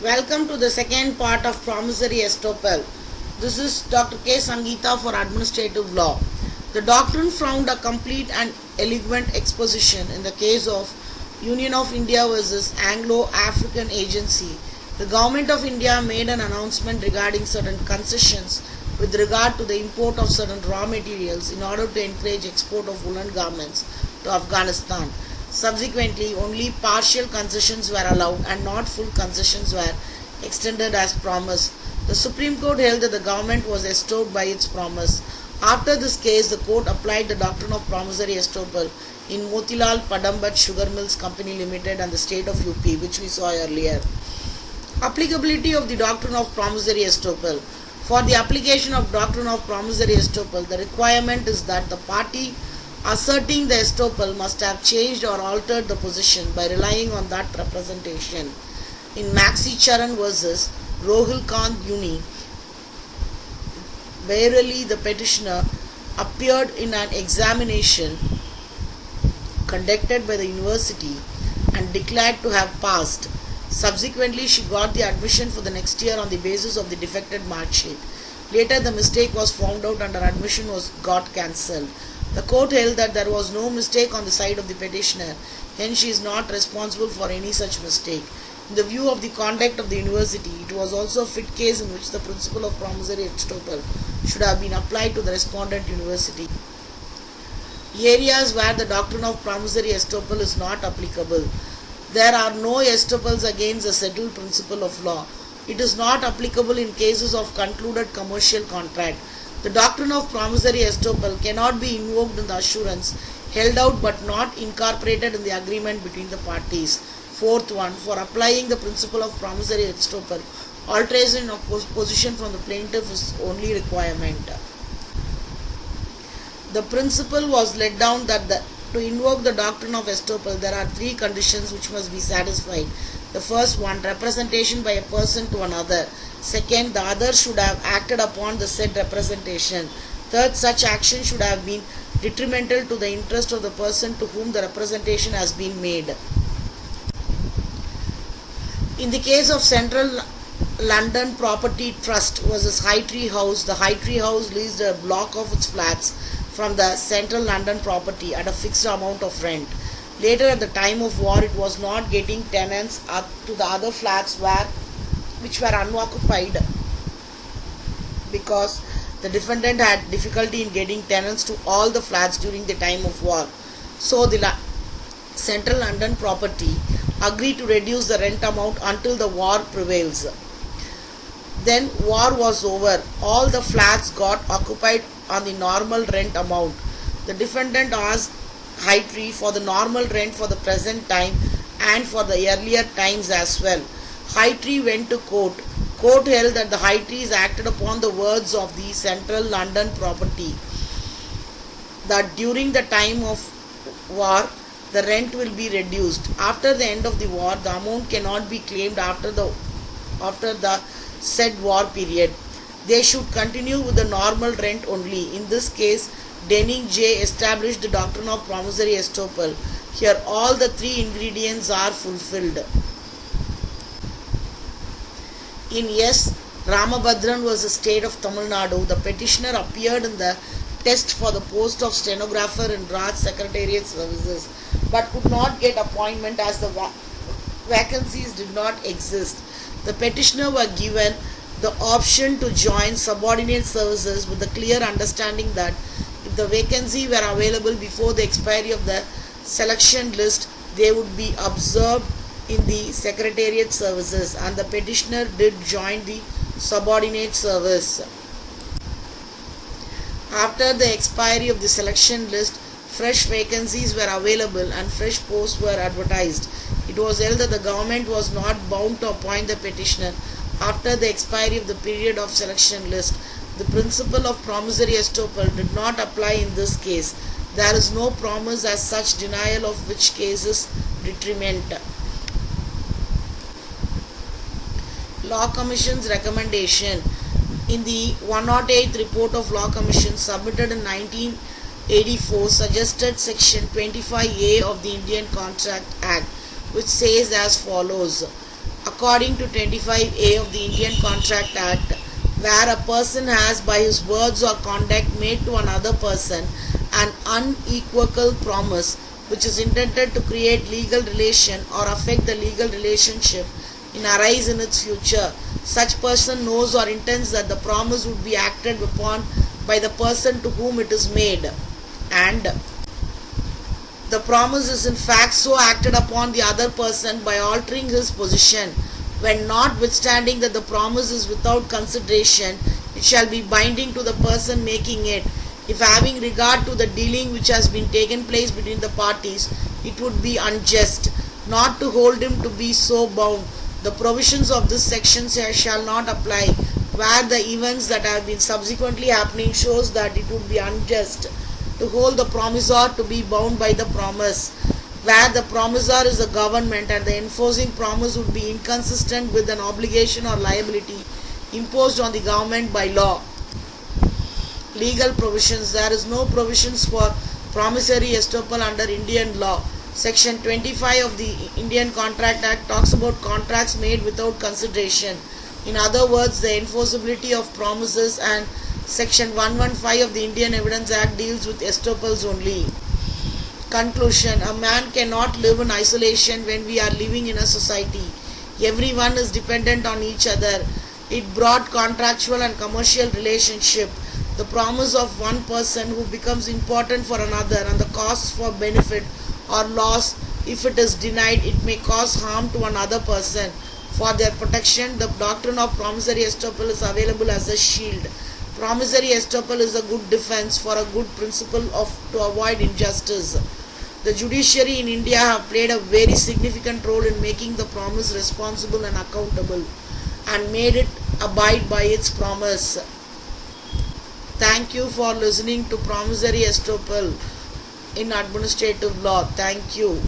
Welcome to the second part of Promissory Estoppel. This is Dr. K. Sangeeta for Administrative Law. The doctrine found a complete and eloquent exposition in the case of Union of India versus Anglo-African Agency. The Government of India made an announcement regarding certain concessions with regard to the import of certain raw materials in order to encourage export of woolen garments to Afghanistan. Subsequently, only partial concessions were allowed and not full concessions were extended as promised. The Supreme Court held that the government was estopped by its promise. After this case, the court applied the doctrine of promissory estoppel in Motilal Padambat Sugar Mills Company Limited and the state of UP, which we saw earlier. Applicability of the doctrine of promissory estoppel. For the application of doctrine of promissory estoppel, the requirement is that the party asserting the estoppel must have changed or altered the position by relying on that representation. In Maxi Charan versus Rohil Kant Uni, verily the petitioner appeared in an examination conducted by the university and declared to have passed. Subsequently, she got the admission for the next year on the basis of the defected mark sheet. Later, the mistake was found out and her admission got cancelled. The court held that there was no mistake on the side of the petitioner, hence she is not responsible for any such mistake. In the view of the conduct of the university, it was also a fit case in which the principle of promissory estoppel should have been applied to the respondent university. Areas where the doctrine of promissory estoppel is not applicable. There are no estoppels against the settled principle of law. It is not applicable in cases of concluded commercial contract. The doctrine of promissory estoppel cannot be invoked in the assurance held out but not incorporated in the agreement between the parties. Fourth one, for applying the principle of promissory estoppel, alteration of position from the plaintiff is only requirement. The principle was laid down that to invoke the doctrine of estoppel, there are three conditions which must be satisfied. The first one, representation by a person to another. Second, the other should have acted upon the said representation. Third, such action should have been detrimental to the interest of the person to whom the representation has been made. In the case of Central London Property Trust versus High Tree House, the High Tree House leased a block of its flats from the Central London property at a fixed amount of rent. Later, at the time of war, it was not getting tenants to the other flats which were unoccupied because the defendant had difficulty in getting tenants to all the flats during the time of war. So the Central London property agreed to reduce the rent amount until the war prevails. Then war was over. All the flats got occupied on the normal rent amount. The defendant asked High Tree for the normal rent for the present time and for the earlier times as well. High Tree went to court. Court held that the High Trees acted upon the words of the Central London property that during the time of war the rent will be reduced. After the end of the war, the amount cannot be claimed after the said war period. They should continue with the normal rent only. In this case, Denning J. established the doctrine of promissory estoppel. Here all the three ingredients are fulfilled. In S. Ramabhadran was the state of Tamil Nadu. The petitioner appeared in the test for the post of stenographer in Raj Secretariat Services but could not get appointment as the vacancies did not exist. The petitioner were given the option to join subordinate services with the clear understanding that if the vacancy were available before the expiry of the selection list, they would be observed in the secretariat services, and the petitioner did join the subordinate service. After the expiry of the selection list, fresh vacancies were available and fresh posts were advertised. It was held that the government was not bound to appoint the petitioner after the expiry of the period of selection list. The principle of promissory estoppel did not apply in this case. There is no promise as such, denial of which case is detriment. Law Commission's recommendation. In the 108th report of Law Commission submitted in 1984 suggested section 25A of the Indian Contract Act, which says as follows: a according to 25A of the Indian Contract Act, where a person has by his words or conduct made to another person an unequivocal promise which is intended to create legal relation or affect the legal relationship in arise in its future. Such person knows or intends that the promise would be acted upon by the person to whom it is made, and the promise is in fact so acted upon the other person by altering his position, when notwithstanding that the promise is without consideration, it shall be binding to the person making it, if having regard to the dealing which has been taken place between the parties, it would be unjust not to hold him to be so bound. The provisions of this section shall not apply where the events that have been subsequently happening shows that it would be unjust to hold the promisor to be bound by the promise, where the promisor is the government and the enforcing promise would be inconsistent with an obligation or liability imposed on the government by law. Legal provisions. There is no provisions for promissory estoppel under Indian law. Section 25 of the Indian Contract Act talks about contracts made without consideration. In other words, the enforceability of promises, and Section 115 of the Indian Evidence Act deals with estoppels only. Conclusion. A man cannot live in isolation when we are living in a society. Everyone is dependent on each other. It brought contractual and commercial relationship. The promise of one person who becomes important for another, and the costs for benefit or loss, if it is denied, it may cause harm to another person. For their protection, the doctrine of promissory estoppel is available as a shield. Promissory estoppel is a good defense for a good principle to avoid injustice. The judiciary in India have played a very significant role in making the promise responsible and accountable, and made it abide by its promise. Thank you for listening to promissory estoppel in administrative law. Thank you.